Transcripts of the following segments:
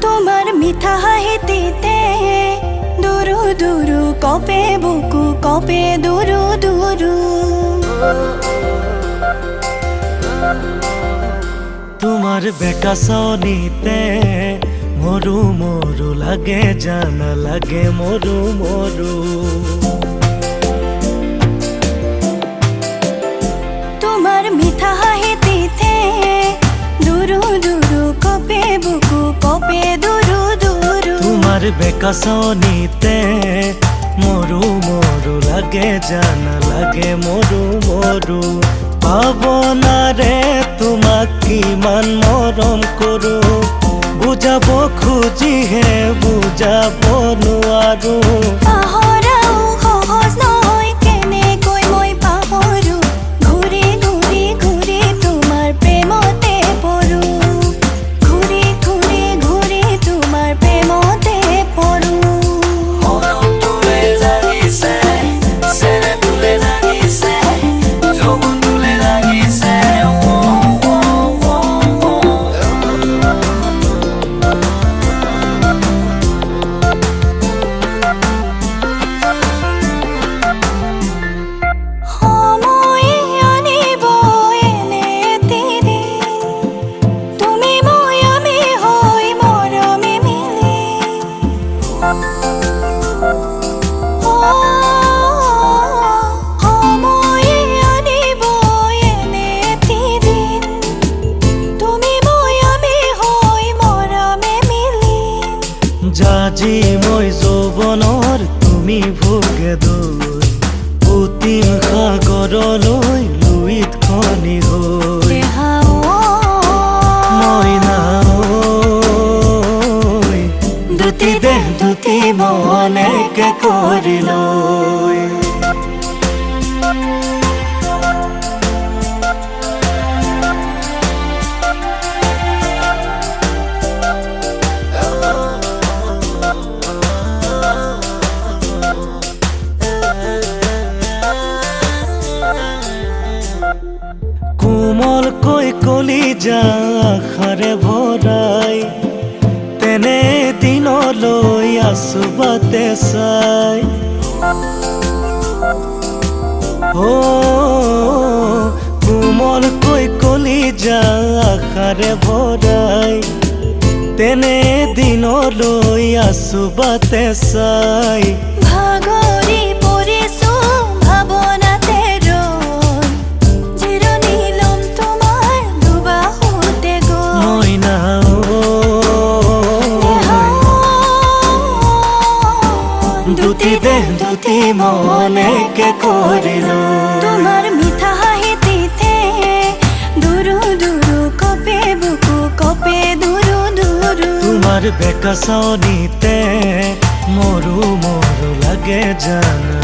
তোমার মিঠা হাঁহিটিতে দুরু দুরু কপে বুকু কপে দুরু দুরু। তোমার বেকা চাউনিতে মরু মরু লাগে জানা লাগে মরু মরু। তোমার মিঠা হাঁহিটিতে দুরু দুরু কপে বুকু কপে দুরু দুরু। তোমার বেকা চাউনিতে মরু মরু লাগে জানা লাগে মরু মরু। ভাবনারে তোমাক কিমান মৰম কৰো, বুজাব খুজিহে বুজাব নোৱাৰো। পাহৰাও সহজ নহয়, কেনেকৈ মই পাহৰো। ঘূৰি ঘূৰি ঘূৰি তোমাৰ প্ৰেমতে পৰো, ঘূৰি ঘূৰি ঘূৰি তোমাৰ প্ৰেমতে পৰো। জাজি মই যৌৱনৰ তুমি ভোগে দৈ, পুতিম সাগৰলৈ লুইত খনি হৈ। মইনা ঐ দুটি দেহ দুটি মনেকে কৰি লৈ। কোমলকৈ কলিজা আশাৰে ভৰাই, তেনে দিনলৈ আছো বাটে চাই। কোমলকৈ কলিজা আশাৰে ভৰাই, তেনে দিনলৈ আছো বাটে চাই। ভাগৰি পৰিছো ভাৱনাতে ৰৈ, জিৰণি লম তোমাৰ দুবাহুতে গৈ। মইনা দুটি দেহ দুটি মনেকে কৰি লৈ। তোমাৰ মিঠা হাঁহিটিতে দুৰু দুৰু কপে বুকু কপে দুৰু দুৰু। তোমাৰ বেকা চাউনিতে মৰু মৰু লাগে জানা।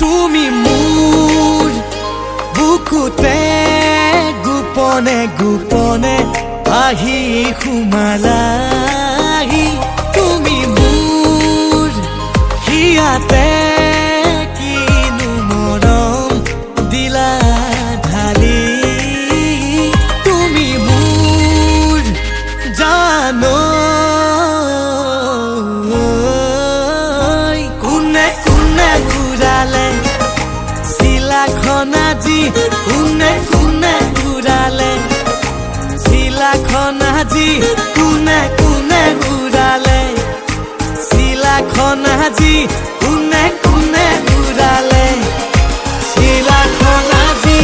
তুমি মোৰ বুকুতে গোপনে গোপনে আহি সোমালাহি। তুমি মোৰ হিয়াতে কিনো মৰম দিলা ঢালি। তুমি মোৰ জানো কোনে কোনে ঘূৰালে চিলাখন আজি, কোনে কোনে ঘূৰালে চিলাখন আজি, কোনে কোনে ঘূৰালে চিলাখন আজি, কোনে কোনে ঘূৰালে চিলাখন আজি।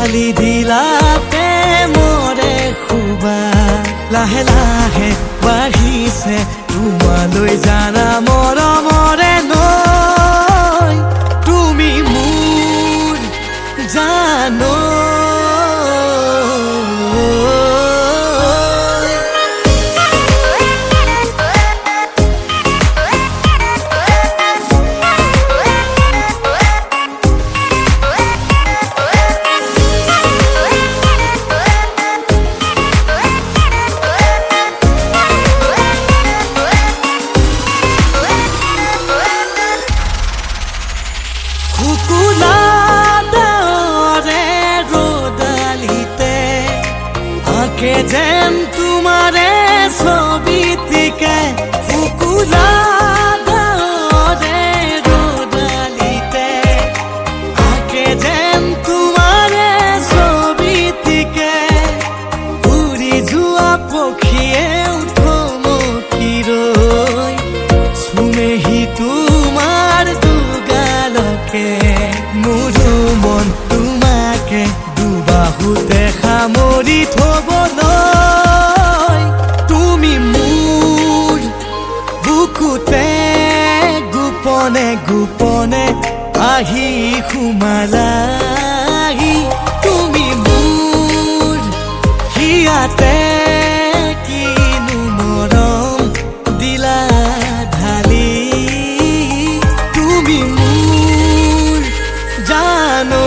ঢালি দিলা প্ৰেমৰে খুবা লাহে লাহে বাঢ়িছে তোমালৈ জানা মৰমৰে নৈ তুমি মোৰ জানো के जेन तुम्हारे ছবিটিকে ফুকুলা ধাৰে ৰোদালিতে আকে যেন তোমাৰে ছবিটিকে উড়ি যোৱা পক্ষীয়ে উঠমকি ৰৈ চুমেহি তোমাৰ দুগালকে মোৰো মন তোমাকে দুবাহুতে সামৰি থবলৈ তুমি মোৰ বুকুতে গোপনে গোপনে আহি সোমালাহি তুমি মোৰ হিয়াতে কিনো মৰম দিলা ঢালি তুমি মোৰ জানো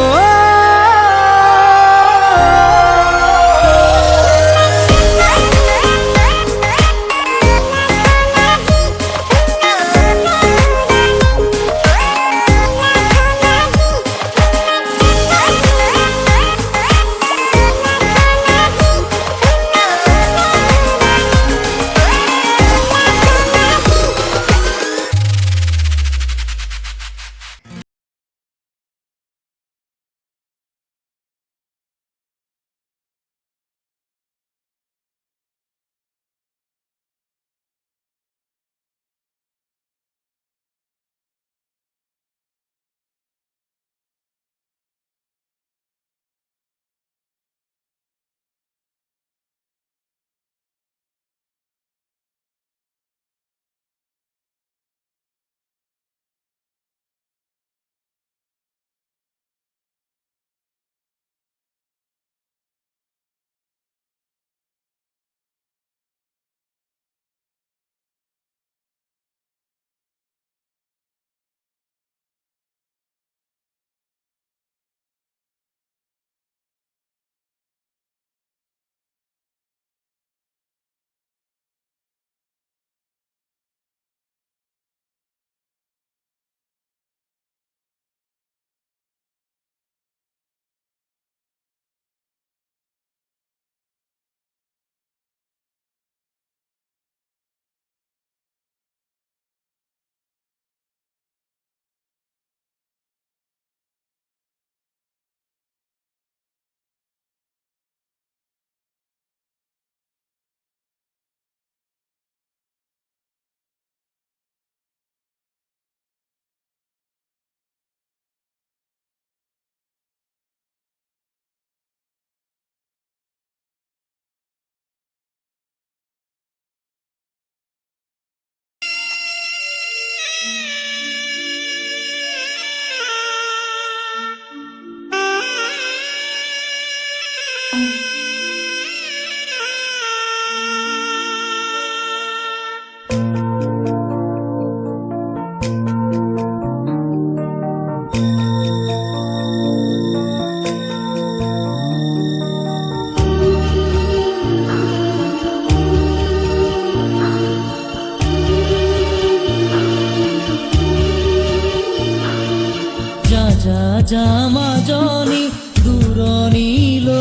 মাজনী দূৰণিলৈ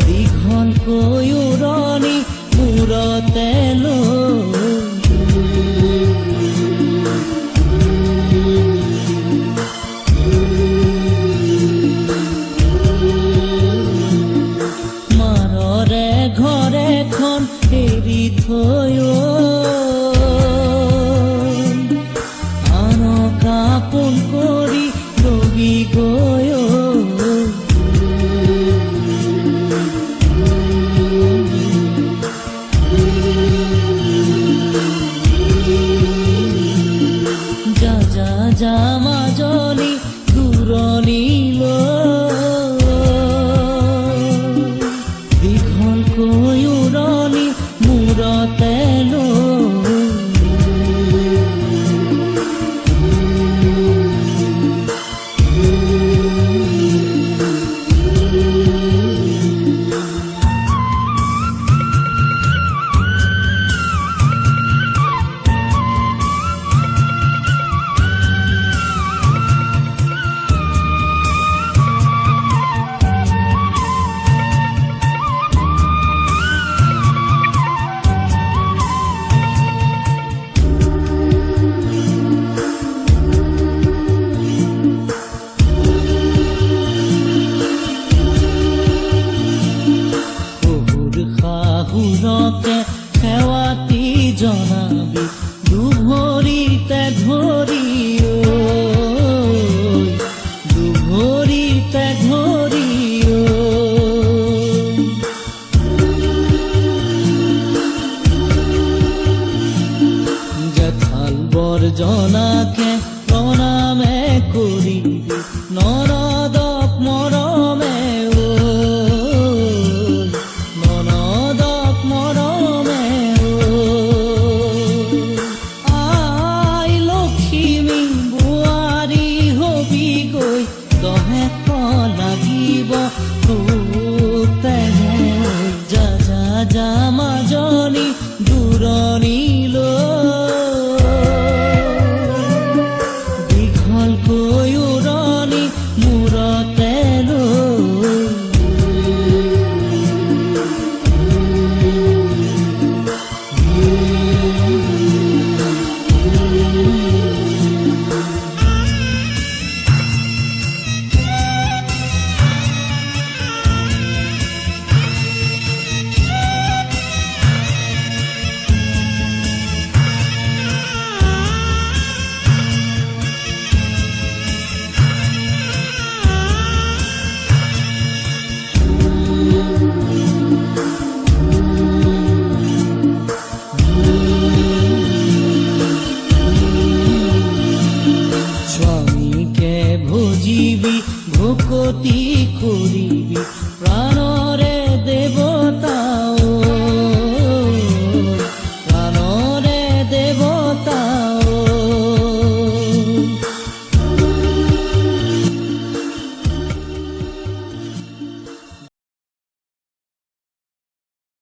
দীঘলকৈ উৰণি মূৰতে মাৰৰে ঘৰে খন এৰি থৈ গৈ যা যা যা মাজনী দূৰণিলৈ দীঘলকৈ উৰণি মূৰতে লৈ শাহুৰকে সেৱাতি জনাবি দুভৰিতে ধৰি দুভৰিতে ধৰি জেঠাল বৰজনাকে প্ৰণামে কৰিবি নৰদক মৰমে যা যা যা মাজনী দূৰণিলৈ দীঘলকৈ উৰণি মূৰতে লৈ স্বামীকে ভজিবি ভকতি কৰিবি প্ৰাণৰে দেৱ